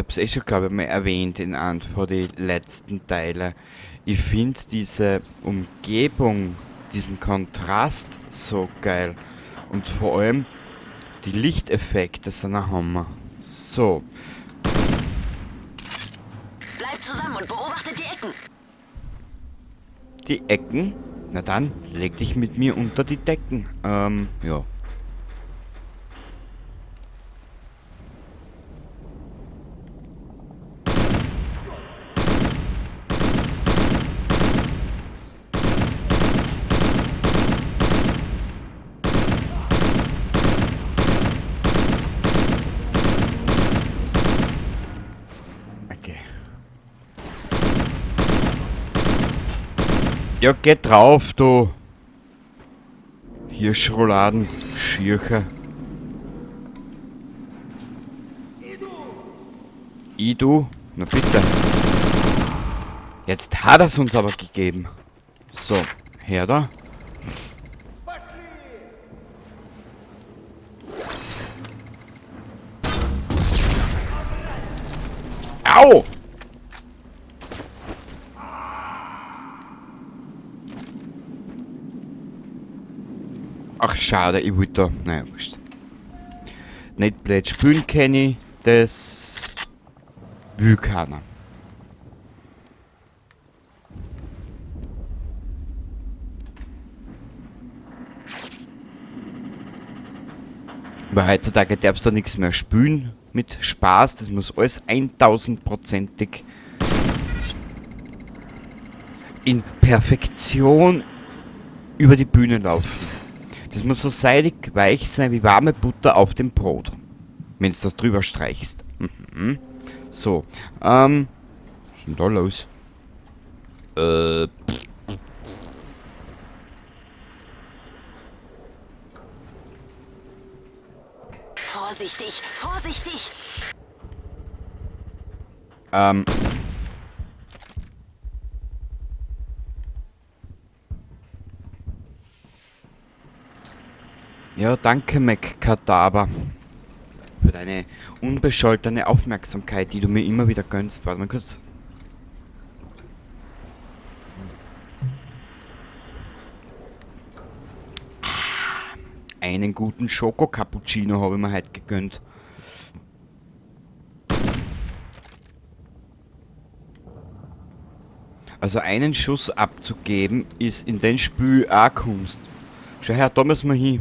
habe es eh schon, glaube ich, mal erwähnt in einem von den letzten Teilen. Ich finde diese Umgebung, diesen Kontrast so geil. Und vor allem die Lichteffekte sind ein Hammer. So, Bleibt zusammen und beobachtet die Ecken. die Ecken. Na dann, leg dich mit mir unter die Decken. Ja. Okay. Ja, geh drauf, du Hirschrouladen, Schircher. Du? Na bitte. Jetzt hat er's uns aber gegeben. So, her da. Au! Ach, schade, ich wollte da. Naja, wurscht. Nicht blöd spielen kenne ich, das will keiner. Weil heutzutage darfst du nichts mehr spielen mit Spaß, das muss alles 1000%ig in Perfektion über die Bühne laufen. Das muss so seidig weich sein wie warme Butter auf dem Brot. Wenn du das drüber streichst. Mhm. So, was ist denn da los? Vorsichtig, vorsichtig. Ähm. Ja, danke, McCadaver. Für deine unbescholtene Aufmerksamkeit, die du mir immer wieder gönnst. Warte mal kurz. Einen guten Schoko-Cappuccino habe ich mir heute gegönnt. Also einen Schuss abzugeben, ist in den Spiel auch Kunst. Schau her, da müssen wir hin.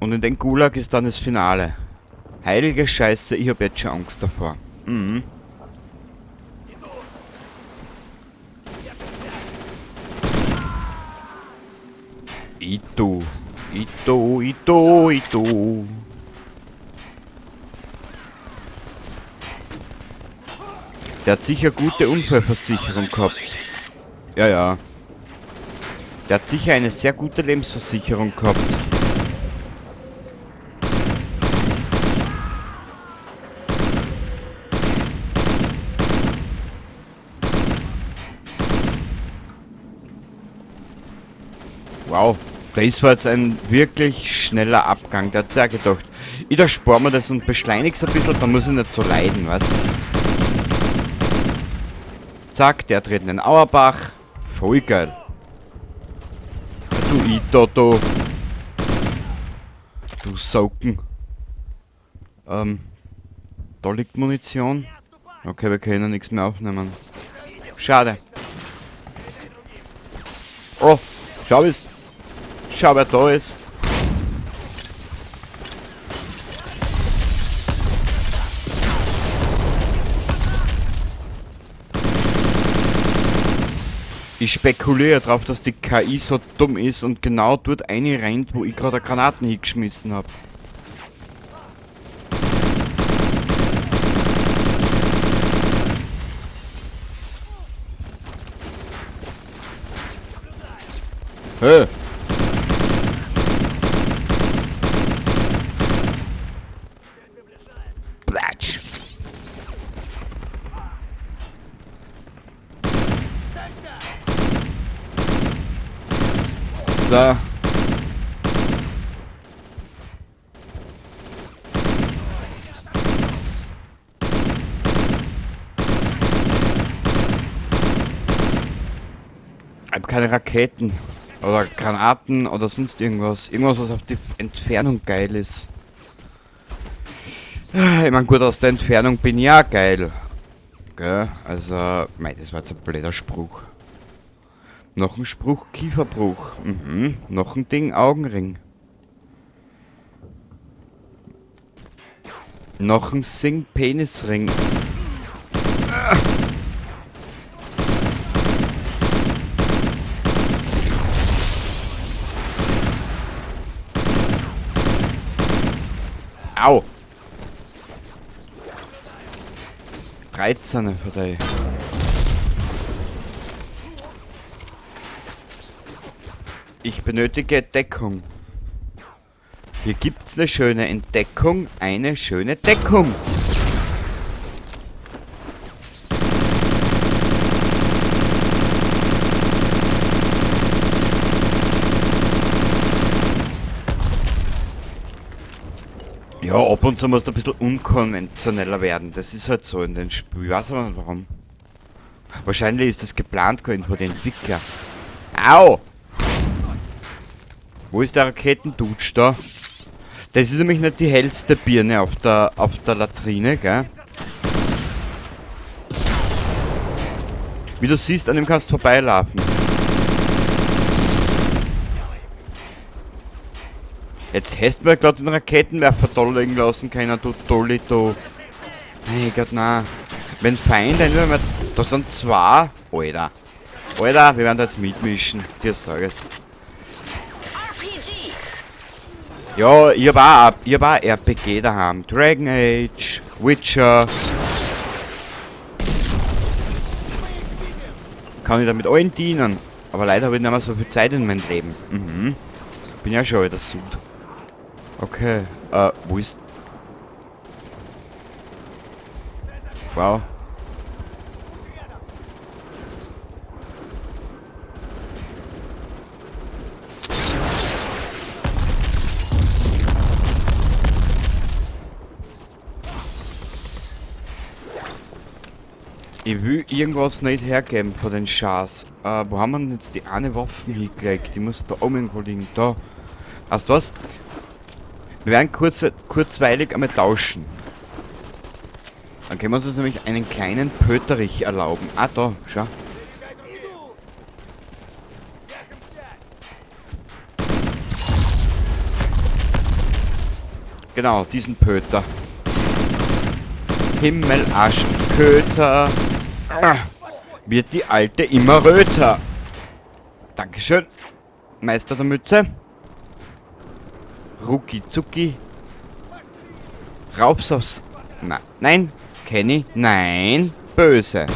Und in den Gulag ist dann das Finale. Heilige Scheiße, ich habe jetzt schon Angst davor. Mhm. Ito. Der hat sicher gute Unfallversicherung gehabt. Ja, ja. Der hat sicher eine sehr gute Lebensversicherung gehabt. Wow, das war jetzt ein wirklich schneller Abgang. Der hat sich auch gedacht, ich da spare mir das und beschleunig's ein bisschen, dann muss ich nicht so leiden, weißt du? Zack, der tritt in den Auerbach. Voll geil. Du Ito, du Sauken. Da liegt Munition. Okay, wir können nichts mehr aufnehmen. Schade. Oh, schau wer da ist. Ich spekuliere darauf, dass die KI so dumm ist und genau dort eine rennt, wo ich gerade Granaten hingeschmissen habe. Hey. Platsch. So. keine Raketen. Oder Granaten oder sonst irgendwas. Irgendwas, was auf die Entfernung geil ist. Ich mein, gut, aus der Entfernung bin ich ja geil. Gell? Also, mei, das war jetzt ein blöder Spruch. Noch ein Spruch, Kieferbruch. Mhm. Noch ein Ding, Augenring. Noch ein Sing, Penisring. Au! 13 für dich. Ich benötige Deckung. Hier gibt's eine schöne Entdeckung, eine schöne Deckung. Ja, ab und zu muss ein bisschen unkonventioneller werden. Das ist halt so in den Spielen. Ich weiß aber nicht warum. Wahrscheinlich ist das geplant gewesen von den Entwicklern. Au! Wo ist der Raketendutsch da? Das ist nämlich nicht die hellste Birne auf der Latrine, gell? Wie du siehst, an dem kannst du vorbeilaufen. Jetzt hast du mir gerade den Raketenwerfer toll liegen lassen können, du Tollito. Mein Gott, nein. Wenn Feinde, da sind zwei. Alter. Alter, wir werden da jetzt mitmischen. Dir sag es. RPG! Ja, ich hab auch RPG daheim. Dragon Age, Witcher. Kann ich damit allen dienen. Aber leider habe ich nicht mehr so viel Zeit in meinem Leben. Mhm. Bin ja schon wieder Sud. Okay, wo ist... Wow. Ich will irgendwas nicht hergeben von den Schars. Wo haben wir denn jetzt die eine Waffe hingelegt? Die muss da oben irgendwo liegen. Da. Weißt du was? Wir werden kurzweilig einmal tauschen. Dann können wir uns nämlich einen kleinen Pöterich erlauben. Ah, da, schau. Genau, diesen Pöter. Himmel, Arsch, Köter. Wird die Alte immer röter. Dankeschön. Meister der Mütze. Rucki Zucki. Raubs aufs... Nein. Kenny. Nein. Böse.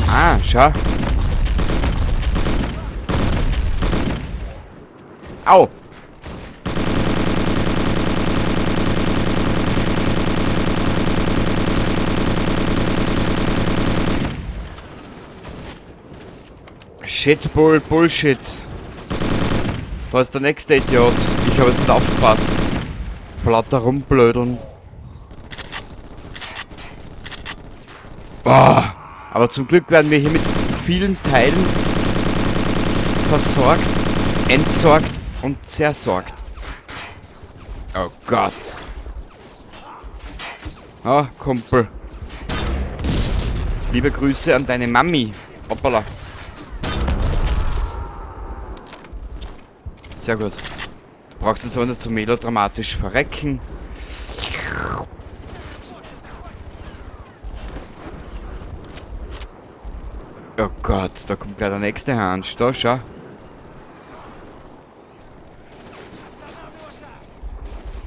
Ah, schau. Au! Shitbull, Bullshit. Da ist der nächste Idiot. Ich habe jetzt nicht aufgepasst. Lauter rumblödeln. Boah. Aber zum Glück werden wir hier mit vielen Teilen versorgt, entsorgt und zersorgt. Oh Gott. Ah, Kumpel. Liebe Grüße an deine Mami. Hoppala. Sehr gut. Du brauchst jetzt aber nicht so melodramatisch verrecken. Oh Gott, da kommt gleich der nächste Hans. Da, schau.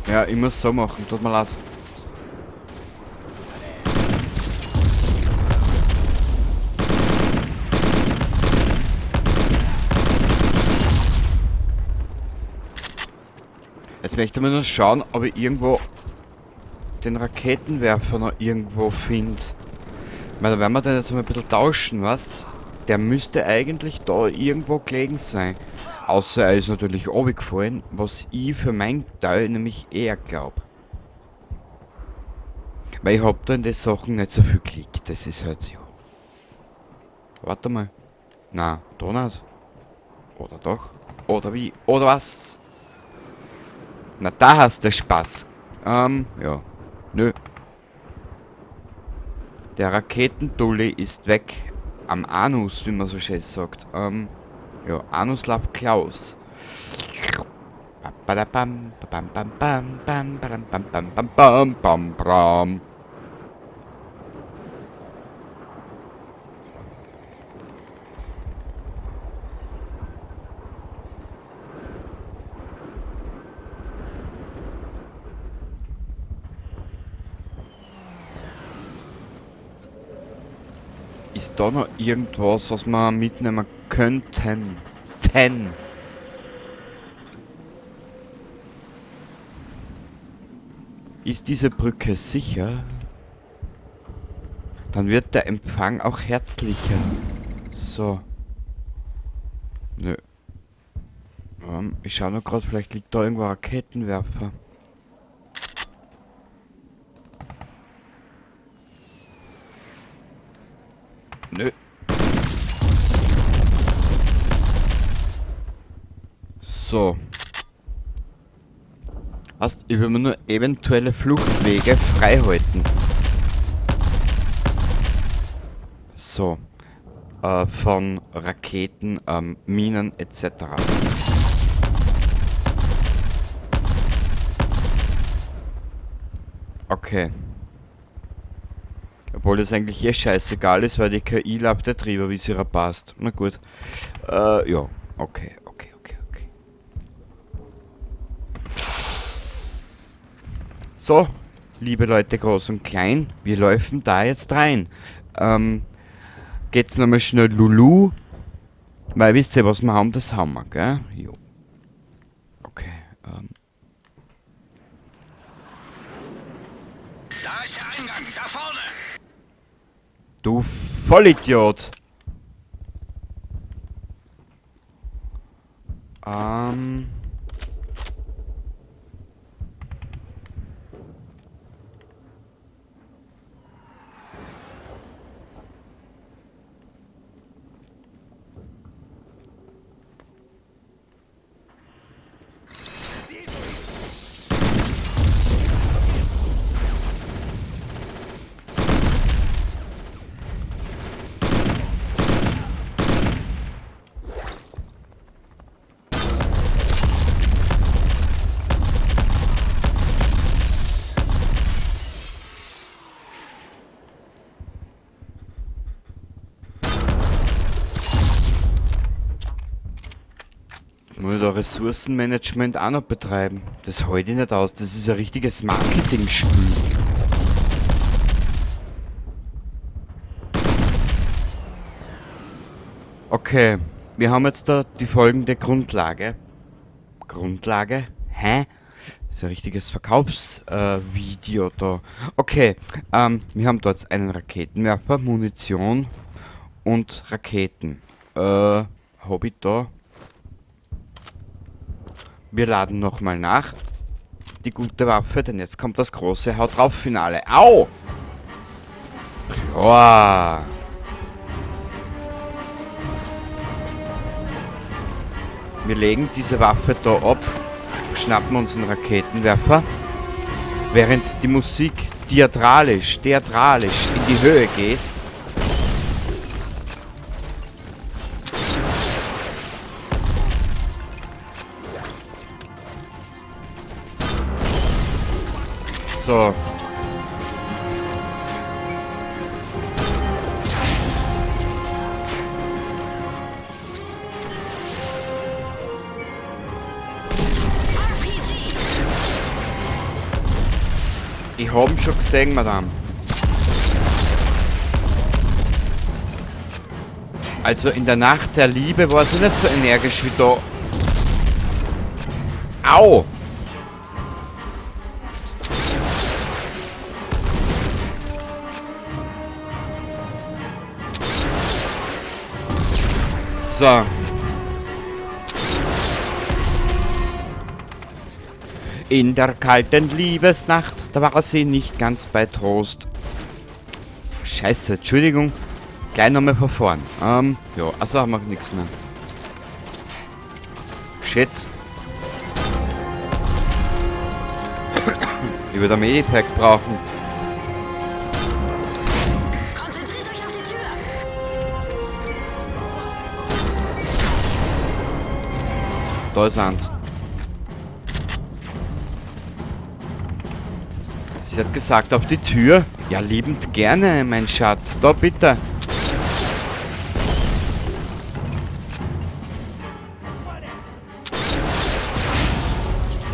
Ja, ich muss so machen, tut mir leid. Jetzt möchte man nur schauen, ob ich irgendwo den Raketenwerfer noch irgendwo finde. Weil da werden wir dann jetzt mal ein bisschen tauschen, weißt? Der müsste eigentlich da irgendwo gelegen sein. Außer er ist natürlich runtergefallen, was ich für mein Teil nämlich eher glaube. Weil ich hab da in den Sachen nicht so viel Klick. Das ist halt, ja. Warte mal. Na, da nicht. Oder doch? Oder wie? Oder was? Na, da hast du Spaß. Ja. Nö. Der Raketendulli ist weg. Am Anus, wie man so schön sagt. Ja, Anuslav Klaus. Badabam, bam, bam, bam, bam, bam, bam, bam, bam, bam, bam, bam. Ist da noch irgendwas, was wir mitnehmen könnten? Ist diese Brücke sicher? Dann wird der Empfang auch herzlicher. So. Nö. Ich schau noch gerade, vielleicht liegt da irgendwo ein Raketenwerfer. Nö. So. Heißt, ich will mir nur eventuelle Fluchtwege freihalten. So. Von Raketen, Minen etc. Okay. Obwohl das eigentlich eh scheißegal ist, weil die KI läuft ja drüber, wie sie ihr passt. Na gut. Ja. Okay. So, liebe Leute, groß und klein, wir laufen da jetzt rein. Geht's nochmal schnell Lulu. Weil wisst ihr, was wir haben, das haben wir, gell? Jo. Okay, Da ist der Eingang, da vorne! Du Vollidiot! Muss ich da Ressourcenmanagement auch noch betreiben? Das halte ich nicht aus, das ist ein richtiges Marketingspiel. Okay, wir haben jetzt da die folgende Grundlage. Grundlage? Hä? Das ist ein richtiges Verkaufsvideo da. Okay, wir haben dort einen Raketenwerfer, Munition und Raketen. Hab ich da? Wir laden nochmal nach. Die gute Waffe, denn jetzt kommt das große Haut drauf Finale. Au! Boah! Wir legen diese Waffe da ab, schnappen uns einen Raketenwerfer, während die Musik theatralisch in die Höhe geht. So. Ich hab ihn schon gesehen, Madame. Also in der Nacht der Liebe war sie nicht so energisch wie da. Au! So. In der kalten Liebesnacht, da war sie nicht ganz bei Trost. Scheiße, Entschuldigung. Gleich nochmal von vorn. Ja, also haben wir nichts mehr. Shit. Ich würde ein Medipack brauchen. Konzentriert euch auf die Tür. Da ist eins. Sie hat gesagt, auf die Tür. Ja, liebend gerne, mein Schatz. Da bitte.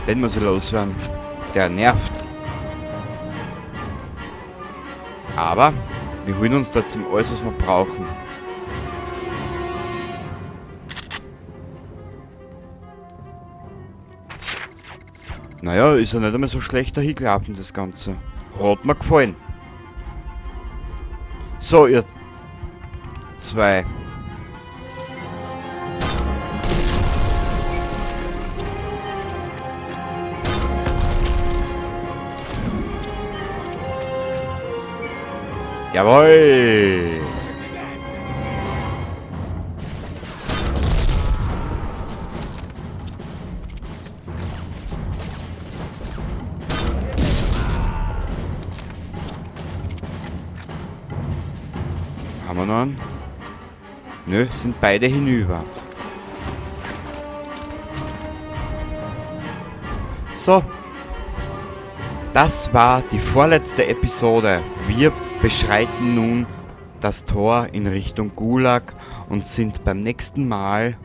Den muss ich loswerden. Der nervt. Aber wir holen uns da zum alles, was wir brauchen. Naja, ist ja nicht einmal so schlecht dahingelaufen, das Ganze. Hat mir gefallen. So, ihr zwei. Jawohl! Haben wir noch einen? Nö, sind beide hinüber. So. Das war die vorletzte Episode. Wir beschreiten nun das Tor in Richtung Gulag und sind beim nächsten Mal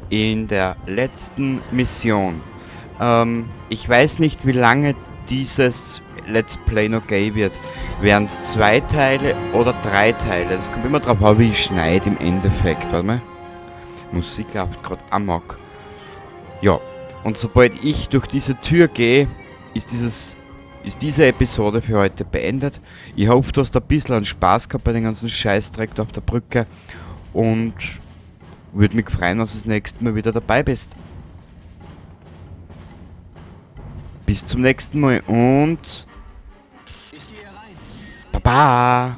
in der letzten Mission. Ich weiß nicht, wie lange dieses Let's Play noch gehen wird. Wären es 2 Teile oder 3 Teile? Das kommt immer drauf an, wie ich schneide im Endeffekt. Warte mal. Musik läuft gerade amok. Ja, und sobald ich durch diese Tür gehe, ist diese Episode für heute beendet. Ich hoffe, du hast ein bisschen an Spaß gehabt bei den ganzen Scheißdreck auf der Brücke und würde mich freuen, dass du das nächste Mal wieder dabei bist. Bis zum nächsten Mal und Baba!